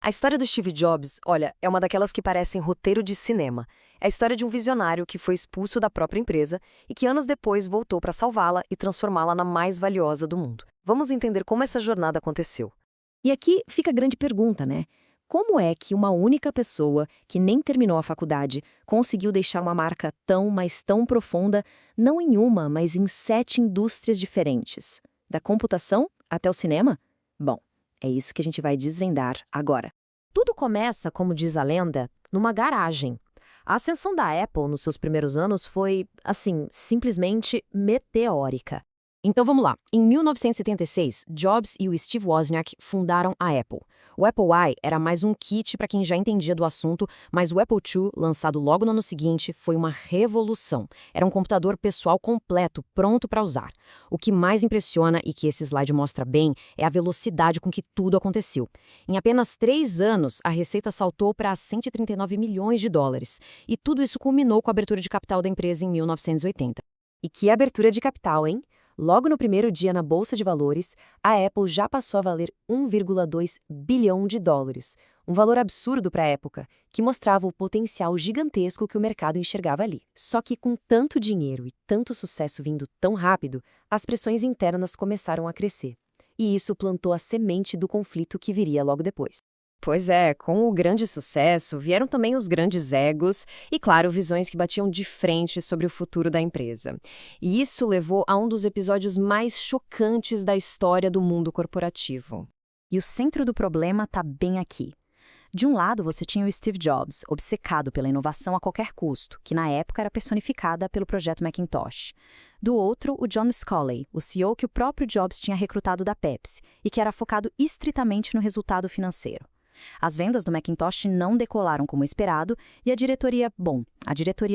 A história do Steve Jobs, olha, é uma daquelas que parecem roteiro de cinema. É a história de um visionário que foi expulso da própria empresa e que anos depois voltou para salvá-la e transformá-la na mais valiosa do mundo. Vamos entender como essa jornada aconteceu. E aqui fica a grande pergunta, né? Como é que uma única pessoa, que nem terminou a faculdade, conseguiu deixar uma marca tão, mas tão profunda, não em uma, mas em 7 indústrias diferentes? Da computação até o cinema? Bom, é isso que a gente vai desvendar agora. Tudo começa, como diz a lenda, numa garagem. A ascensão da Apple nos seus primeiros anos foi, assim, simplesmente meteórica. Então vamos lá. Em 1976, Jobs e o Steve Wozniak fundaram a Apple. O Apple I era mais um kit para quem já entendia do assunto, mas o Apple II, lançado logo no ano seguinte, foi uma revolução. Era um computador pessoal completo, pronto para usar. O que mais impressiona e que esse slide mostra bem é a velocidade com que tudo aconteceu. Em apenas 3 anos, a receita saltou para 139 milhões de dólares. E tudo isso culminou com a abertura de capital da empresa em 1980. E que abertura de capital, hein? Logo no primeiro dia na Bolsa de Valores, a Apple já passou a valer 1,2 bilhão de dólares, um valor absurdo para a época, que mostrava o potencial gigantesco que o mercado enxergava ali. Só que com tanto dinheiro e tanto sucesso vindo tão rápido, as pressões internas começaram a crescer. E isso plantou a semente do conflito que viria logo depois. Pois é, com o grande sucesso vieram também os grandes egos e, claro, visões que batiam de frente sobre o futuro da empresa. E isso levou a um dos episódios mais chocantes da história do mundo corporativo. E o centro do problema está bem aqui. De um lado, você tinha o Steve Jobs, obcecado pela inovação a qualquer custo, que na época era personificada pelo projeto Macintosh. Do outro, o John Sculley, o CEO que o próprio Jobs tinha recrutado da Pepsi e que era focado estritamente no resultado financeiro. As vendas do Macintosh não decolaram como esperado e a diretoria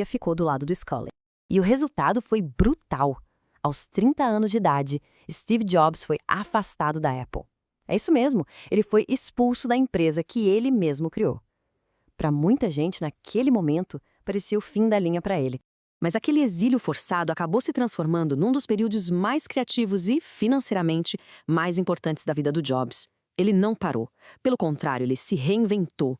ficou do lado do Sculley. E o resultado foi brutal. Aos 30 anos de idade, Steve Jobs foi afastado da Apple. É isso mesmo, ele foi expulso da empresa que ele mesmo criou. Para muita gente, naquele momento, parecia o fim da linha para ele. Mas aquele exílio forçado acabou se transformando num dos períodos mais criativos e, financeiramente, mais importantes da vida do Jobs. Ele não parou. Pelo contrário, ele se reinventou.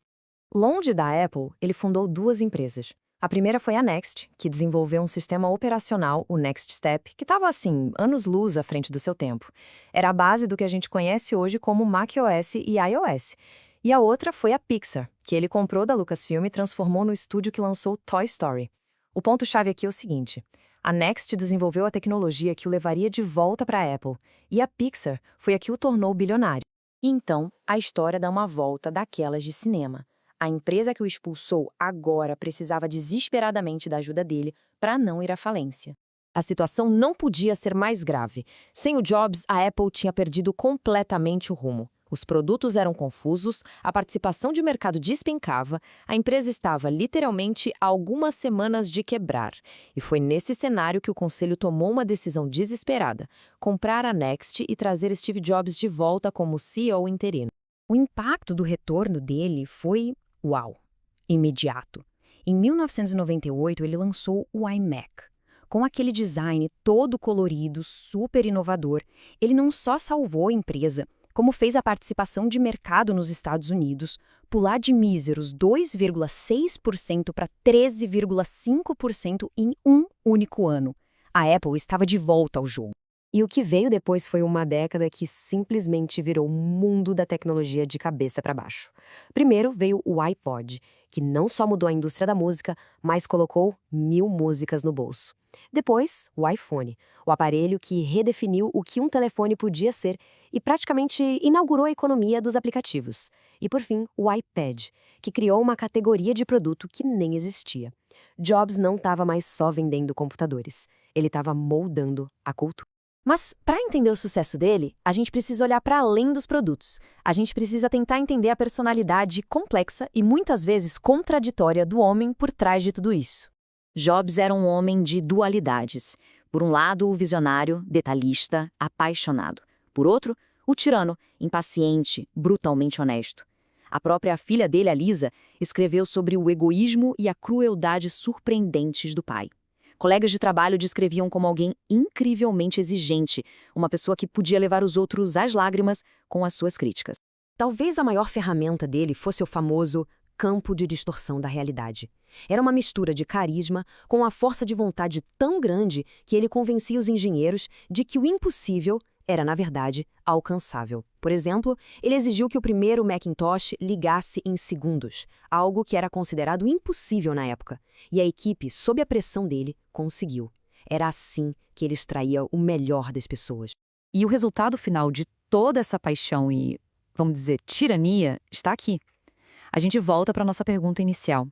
Longe da Apple, ele fundou 2 empresas. A primeira foi a Next, que desenvolveu um sistema operacional, o Next Step, que estava, assim, anos-luz à frente do seu tempo. Era a base do que a gente conhece hoje como macOS e iOS. E a outra foi a Pixar, que ele comprou da Lucasfilm e transformou no estúdio que lançou Toy Story. O ponto-chave aqui é o seguinte: a Next desenvolveu a tecnologia que o levaria de volta para a Apple, e a Pixar foi a que o tornou bilionário. E então, a história dá uma volta daquelas de cinema. A empresa que o expulsou agora precisava desesperadamente da ajuda dele para não ir à falência. A situação não podia ser mais grave. Sem o Jobs, a Apple tinha perdido completamente o rumo. Os produtos eram confusos, a participação de mercado despencava, a empresa estava literalmente a algumas semanas de quebrar. E foi nesse cenário que o conselho tomou uma decisão desesperada: comprar a Next e trazer Steve Jobs de volta como CEO interino. O impacto do retorno dele foi, uau, imediato. Em 1998, ele lançou o iMac. Com aquele design todo colorido, super inovador, ele não só salvou a empresa, como fez a participação de mercado nos Estados Unidos pular de míseros 2,6% para 13,5% em um único ano. A Apple estava de volta ao jogo. E o que veio depois foi uma década que simplesmente virou o mundo da tecnologia de cabeça para baixo. Primeiro veio o iPod, que não só mudou a indústria da música, mas colocou 1000 músicas no bolso. Depois, o iPhone, o aparelho que redefiniu o que um telefone podia ser e praticamente inaugurou a economia dos aplicativos. E por fim, o iPad, que criou uma categoria de produto que nem existia. Jobs não estava mais só vendendo computadores, ele estava moldando a cultura. Mas, para entender o sucesso dele, a gente precisa olhar para além dos produtos. A gente precisa tentar entender a personalidade complexa e muitas vezes contraditória do homem por trás de tudo isso. Jobs era um homem de dualidades. Por um lado, o visionário, detalhista, apaixonado. Por outro, o tirano, impaciente, brutalmente honesto. A própria filha dele, a Lisa, escreveu sobre o egoísmo e a crueldade surpreendentes do pai. Colegas de trabalho descreviam como alguém incrivelmente exigente, uma pessoa que podia levar os outros às lágrimas com as suas críticas. Talvez a maior ferramenta dele fosse o famoso campo de distorção da realidade. Era uma mistura de carisma com a força de vontade tão grande que ele convencia os engenheiros de que o impossível era, na verdade, alcançável. Por exemplo, ele exigiu que o primeiro Macintosh ligasse em segundos, algo que era considerado impossível na época. E a equipe, sob a pressão dele, conseguiu. Era assim que ele extraía o melhor das pessoas. E o resultado final de toda essa paixão e, vamos dizer, tirania está aqui. A gente volta para a nossa pergunta inicial.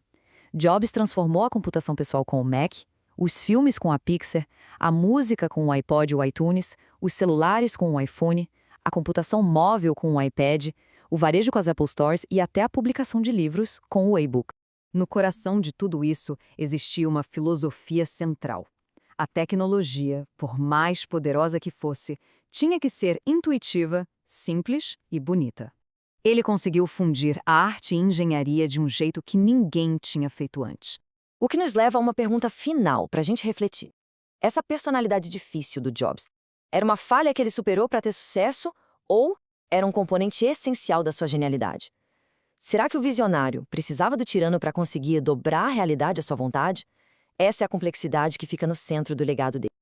Jobs transformou a computação pessoal com o Mac, os filmes com a Pixar, a música com o iPod e o iTunes, os celulares com o iPhone, a computação móvel com o iPad, o varejo com as Apple Stores e até a publicação de livros com o e-book. No coração de tudo isso existia uma filosofia central. A tecnologia, por mais poderosa que fosse, tinha que ser intuitiva, simples e bonita. Ele conseguiu fundir a arte e engenharia de um jeito que ninguém tinha feito antes. O que nos leva a uma pergunta final para a gente refletir. Essa personalidade difícil do Jobs era uma falha que ele superou para ter sucesso ou era um componente essencial da sua genialidade? Será que o visionário precisava do tirano para conseguir dobrar a realidade à sua vontade? Essa é a complexidade que fica no centro do legado dele.